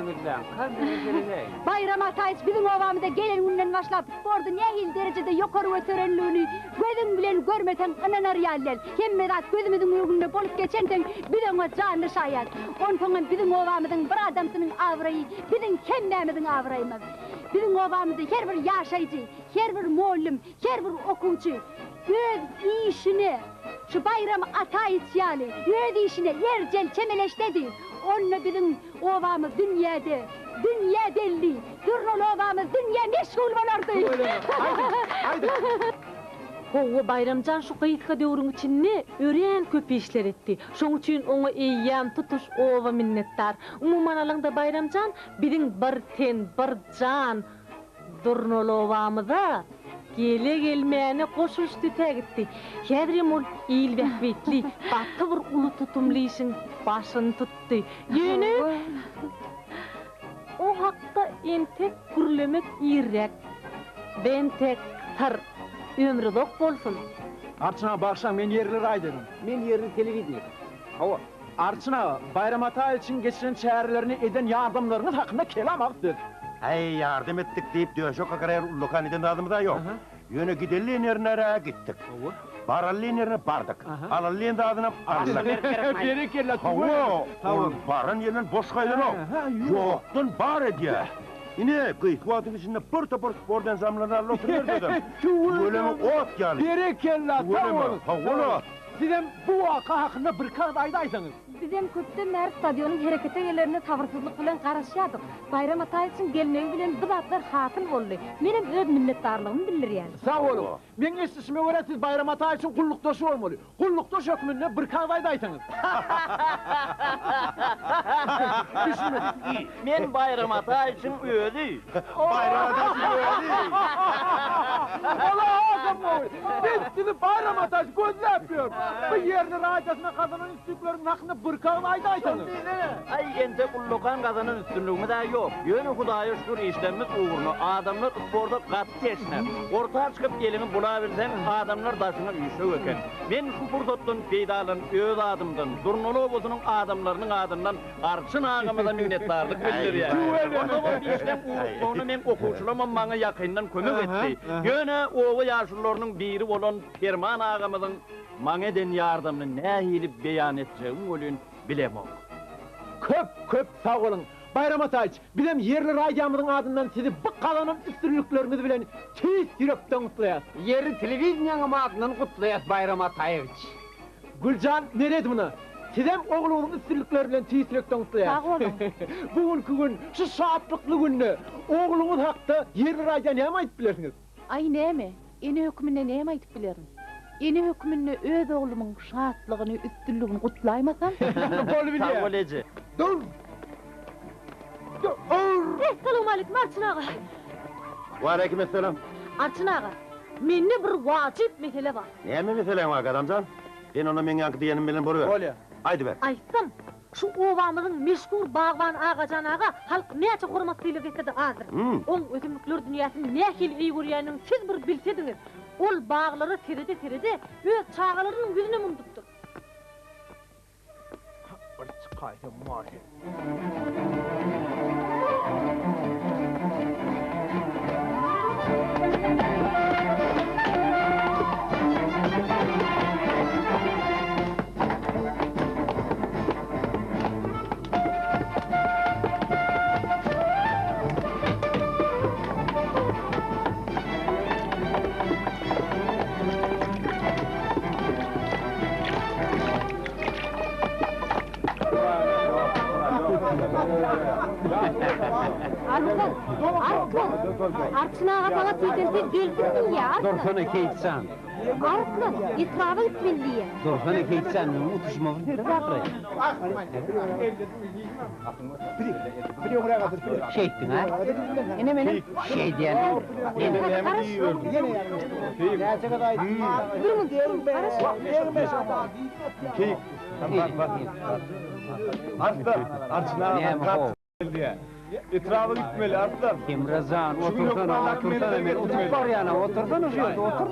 Bayram Ataýyç biziň owamyzda gelen günden başlap spordy nähil derejede ýokary göterenligini gözüň bilen görmesen ananar ýalyl. Hemme zat gözümiziň ýurgunda bolup geçenden biz oňa jany şaýat. Onsoň biziň owamyzyň bir adamsynyň awraýy, biziň kemmemiziň awraýymyz. Biziň owamyzda her bir ýaşaýjy, her bir mollum, her bir okuwçy öz işini, şu bayramı ata etsiyali, öz işine yercel çemeleştedi. Onunla bizim ovamız dünyada, dünya belli. Durnol ovamız dünya meşgul olardı. Haydi. O Bayramcan şu kayıtka dövrün içinde ören köp işler etti. Şoň üçin oňa eýýän tutuş ova minnettar. Umuman alanda Bayramcan biziň bir ten, bir can Durnol ovamyza gele gelmäni goşuşdy tägitdi. Häzir ol ýyl bähbetli, batty bir uly tutumly işin başyny tutdy. Ýöne o hakda entek gürlemek ýerek. Ben tek tar ömrü dok bolsun. Arçına bakşan men yerli ray dedim. Men yerli televizion. Hava. Arçına bayram ata için geçiren çağrılarını eden yardımlarınız hakkında kelam aktır. Hey yardım ettik deyip döşok akarar lokan eden adımı da yok. Yöne gidelliğin yerine gittik. Baralliğin yerine bardık. Alalliğin de adına arladık. Berekella. Hava. Baran yerine boş kaydın o. Yoktun bar ediyor. Yine kıyıkvatın içinde pırta pırt spordan zamlarına oturuyor dedim. Ölemi ot yani. Berekella. Hava. Sizem bu vaka hakkında bir kağıt aydaysanız. Bizem köpde mer stadionun harekete yerlerine tavrysızlyk bilen garaşýardyk. Bayram ata için gelmegi bilen biz atlar hatyl boldy. Menem öz minnetdarlygymı bildirýän. Sağ olun. Men esisime göre siz bayram ata için kullukdaşı olmalı. Kullukdaş hükmünde bir kağıt aydaysanız. Men bayram ata için ödü. Bayram ata için ödü. Allah'ım! Ben sizi bayram ata için gözle bu yerini rahatsına kazanan üstünlüklerin hakkında bir kağıt aydaysanız. Ay ente kullukan kazanan üstünlüğümü de yok. Yönü Hudaya şükür işlerimiz uğurlu. Adamlar sporda katı geçiner. Ortaya çıkıp gelini bulabilsen adamlar taşına işe öken. Ben şu fırsatın peydalın öz adımdan, Durnol obasının adamlarının adından Arçın ağamıza minnettarlık bildir O zaman bir işlem uğurluğunu men okuşulamam bana yakından kömük etti. Yönü oğu yaşlılarının biri olan Ferman ağamızın Mane den yardımını ne hilip beyan edeceğim olun bilemem. Köp sağ olun. Bayram Atayç, bilem yerli radyamızın adından sizi bu kalanın üstünlüklerinizi bilen tüy yürekten kutlayas. Yerli televizyonun adından kutlayas Bayram Atayç. Gülcan, nerede bunu? Sizem oğlunun üstünlükleri bilen tüy yürekten kutlayas. Sağ olun. Bugünkü gün, şu saatlıklı günde oğlunuz hakta yerli radya ne ayıp bilirsiniz? Ay näme? Ene hökmünde näme aýdyp bilerim? Ene hökmünde öz oğlumun şatlygyny, üstünlügini gutlaymasam? Bol bilýär. Sağ ol Ece. Dur! Assalamu alaykum Arçın ağa. Ve aleykümselam. Arçın ağa, mende bir wajip mesele var. Näme meselen var adamcan? Ben ona men yankı diyenim bilen boru ver. Olya. Haydi ver. Aýtsam, şu ovamyzyň meşhur bagwan Agacan ağa halk näçe hormatlylyk etdi hazır. Oň ösümlikler dünýäsini nähil iyi görýäniň siz bir bilsediňiz. Ol baglary terede öz çağalarynyň yüzüne mundupdyr. Bir çıkaydı mari. Arçın ağa bana tüydente geldin ya Arçın. Dorfana keitsan. Arçın, itrava gitmeliye. Dorfana keitsan, utuşma bir bakray. Şey ettin ha? Ene menem? Şey diyen. Durun diyorum, Etrafı gitmeli aslan. Kimrazan, otursana, hemen. Otur var yani, otursana şurada, otur.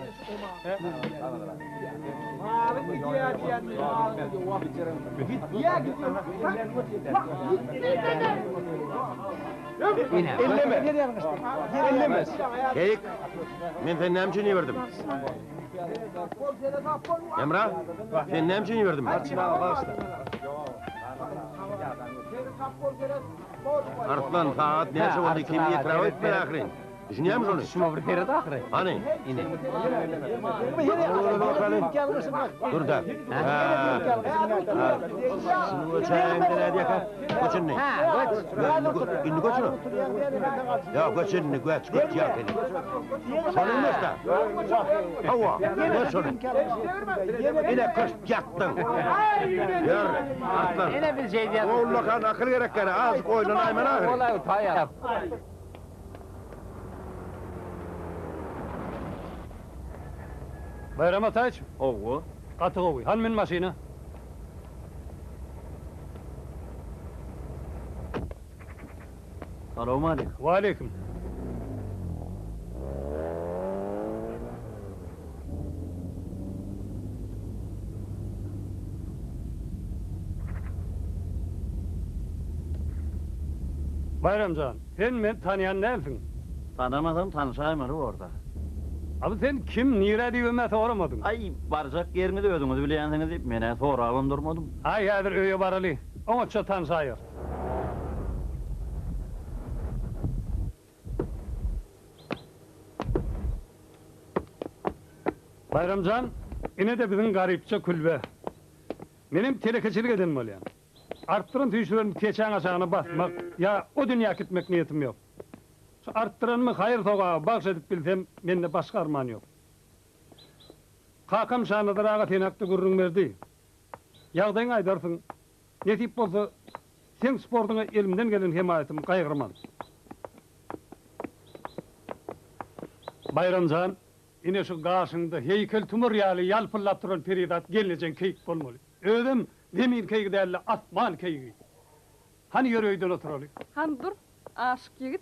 Elleme. Keyik. Men sen nämçe ni verdim? Emrah, sen nämçe ni verdim? Artlan saat näçe boldy kimi etraf etme ahirin. Düşünüyor musun onu? Şuma bir fere dağırı. Hani? Yine. Dur da. Şimdi çayın ne diye ka? Koçun ne? İndi koçun. Ya koçun ne? Koç ya seni. Sonun ne sta? Hava. Ne sonun? Yine koş yattın. Gör. Aslan. Yine bir şey diye. Oğlum kan akıl gerek gene. Az koydun aymen ahir. Olay utaya. Bayram Ataç, Oğu. katı koy. Han min maşina. Selamun aleyküm. Ve aleyküm. Bayramcan, sen ben tanıyan neysin? Tanımadım, tanışayım orada. Abi sen kim, nire diyeme soramadın? Ay, baracak yerini de ödünüz bileyensiniz deyip, mene sorağım durmadım. Ay hadir öye baralı, ona çok tanışayır. Bayramcan, yine de bizim garipçe kulübe. Benim telekeçilik edilmeli yani. Arttırın tüyüşlerini keçen aşağına basmak, ya o dünya gitmek niyetim yok. Şu arttırın mı hayır soğuğa bahşedip bilsem, bende başka armağan yok. Kakam şanıdır ağa tenaklı gurrun verdi. Yağdayın aydarsın, netip bolsa, sen sportuna elimden gelen himayetim kaygırman. Bayramcan, yine şu karşında heykel tumur yali yalpıllap duran peridat gelineceksin keyik bolmalı. Ödüm demin keyik derli asman keyik. Hani yörüydün oturalı? Han dur, aşık yigit.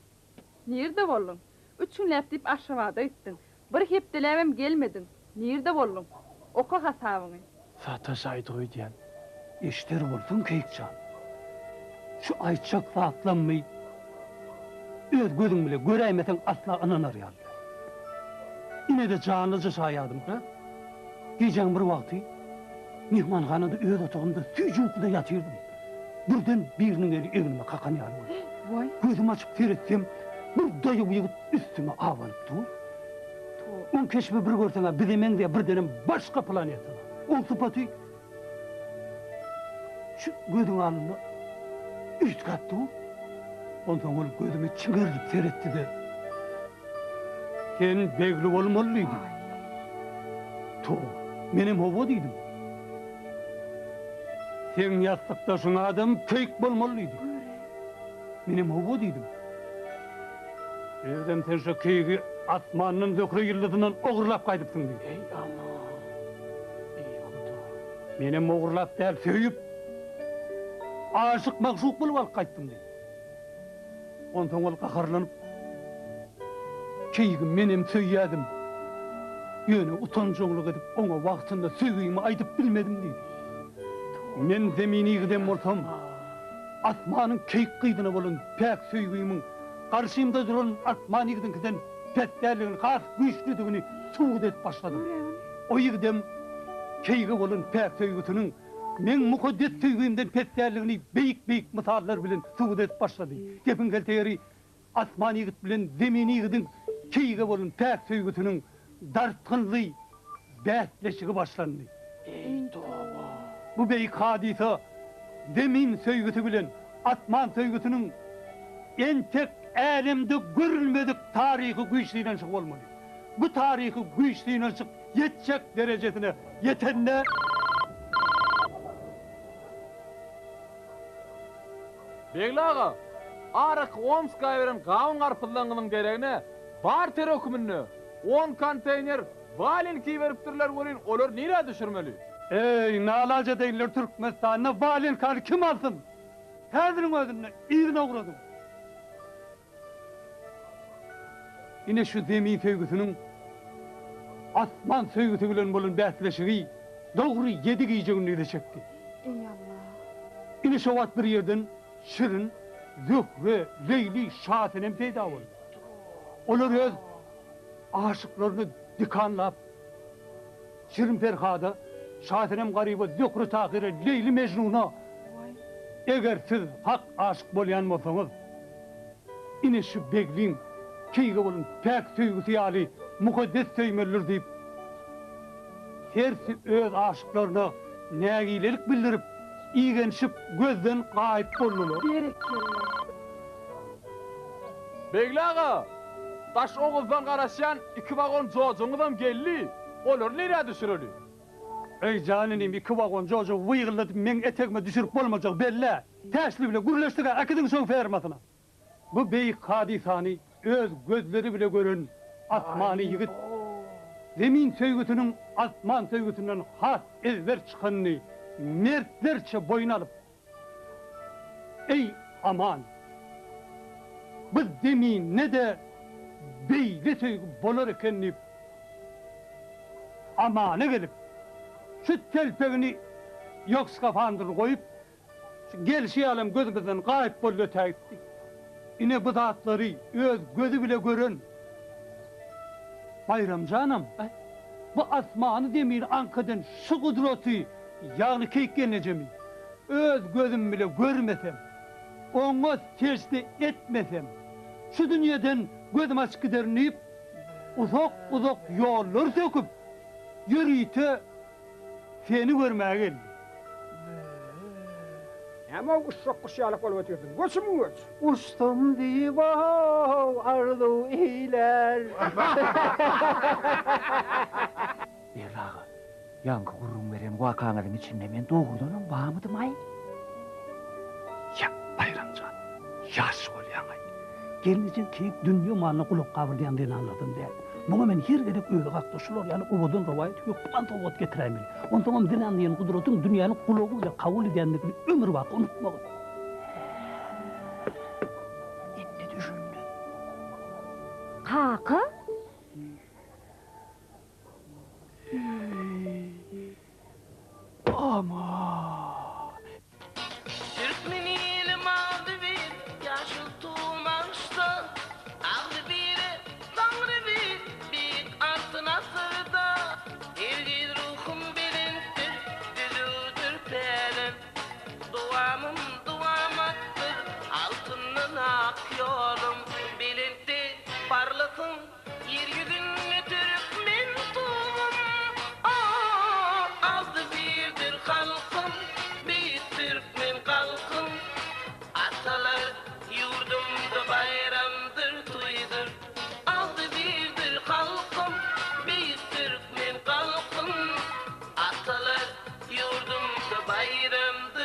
Nerede bollun? 3 gün deyip aşağıda ettin. Bir hepdelemem gelmedin. Nerede bollun? Oku hasabını. Zaten şahit oy diyen. İşler bulsun keyikcan. Şu ayçak saatlanmayı. Öz gözün bile göreymesen asla ananar yani. Yine de canlıcı şayadım ha. Gecen bir vakti mihmanhanada öz otağımda sücü uykuda yatırdım. Buradan birinin eli evime kakan yanıyor. Vay. Gözümü açıp seyretsem bir dayı uyup üstüme avanıp dur. On keşfi bir görsene bilemen diye bir denem başka planeti. On sıfatı şu gözün alnına üst kattı o. Ondan olup gözüme çıngırcık seyretti de. Sen begli olmalıydın. Benim hava değildim. Sen yastıkta şuna adam keyik olmalıydın. Benim hava değildim. Evden sen şu keyiki asmanın zökrü yıldızından oğurlap kaydıpsın diye. Ey Allah! Ey Kudu! Benim oğurlap değil, söyüp aşık maksuk bulup alıp kayttım diye. Ondan ol kaharlanıp keyigim menem söyyadım. Yöne utancıqlıq edip ona vaxtında söygüyümü aydıp bilmedim diye. Men zemini gidem olsam, asmanın keyik kıydına bolun pek söygüyümün karşımda duran asman yigdinkiden petlerliğin kas güçlüdüğünü suğud et başladım. O yigdem keyigi bolun pek söygütünün men mukaddes söygüyümden petlerliğini beyik misallar bilen suğud et başladı. Gepin kelteyeri asman yigit bilen zemini yigdin keyigi bolun pek söygütünün dartınlığı bätleşigi başlandı. Ey doğma! Bu beyik hadise zemin söygütü bilen asman söygütünün en tek elimde görülmedik tarihi güçlüğüne çık olmalı. Bu tarihi güçlüğüne çık yetecek derecesine yetenler. Begli ağa, arık Omsk'a veren gavun arpıdlanğının gereğine barter hükümünü 10 konteyner valenki veriptirler görün, olar nire düşürmeli? Ey nalaca değiller Türkmenistan'ına valenkanı kim alsın? Herdirin özünle izine uğradım. Yine şu zemin söygüsünün asman söygüsü bilen bolun bätleşigi doğru 7 giyeceğini de çekti. Ey Allah! Yine şu vat bir yerden Şirin, Zühre, Leyli, Şasenem peyda oldu. Onlar öz aşıklarını dikanlap Şirin Ferhada, Şasenem garibi Zühre Tahir'e, Leyli Mecnun'a eğer siz hak aşık bolayan olsanız yine şu beglin keyge bolun pek söýgüsi ýaly mukaddes söýmeler diýip tersi öz aşyklaryna nägilelik bildirip iýgenşip gözden gaýyp boldular. Begli ağa, taş oğuzdan garaşan 2 vagon jojoňyzam geldi. Olar nereye düşürüldü? Ey caninim, 2 vagon jojo wygyladyp men etekme düşürüp bolmajak belli. Täşli bile gürleşdige akidiň soň fermasyna. Bu beýik hadisany öz gözleri bile gören asmany ýigit zemin söýgütiniň asman söýgütünden has ezber çykanyny mertlerçe boyun alıp ey aman biz zemin ne de beýle söýgü bolar ekenni amana gelip şu telpegini yok skafandyr koyup gelişi alem gözümizden gaýyp bolup ötägitdi. Ine bu zatları öz gözü bile görün. Bayramcanım, bu asmanı demir ankadan şu kudreti yağını keyikkenecemi. Öz gözüm bile görmesem, onu secde etmesem, şu dünyadan gözüm açık giderleyip, uzak yollar söküp, yürüyte seni görmeye geldim. Ama uşak kuşyalık olup ötürdün. Koçum koç. Uçtum divav arzu iler. Berlağı, yankı gurrun veren vakaların içinde men doğrudanın bağımıdım ay. Ya Bayramcan, yaş ol yanay. Gelinecek ki dünya malına kulak kavurlayanlarını anladım diye. Buna men her gerek öyle kaktaşılar yani ubudun rivayet yok. Ben tavat getiremeyim. Ondan din anlayan kudretun dünyanın kulağıyla kabul edenlikini ömür vakı unutmayın. Ne düşündü? Kaka? Ama. Türkmeniyle mavi bir yaşıl tuğmaşta ağlı biri tanrı bir altına sırda ergil ruhum bilintir düzüldür pelim duamaktır altından ak yolum bilinti parlasın yeryüzünü Türkmen tuğum azdı birdir halkım bir Türkmen kalkın atalar yurdumda bayramdır tuydur azdı birdir halkım bir Türkmen kalkın atalar yurdumda bayramdır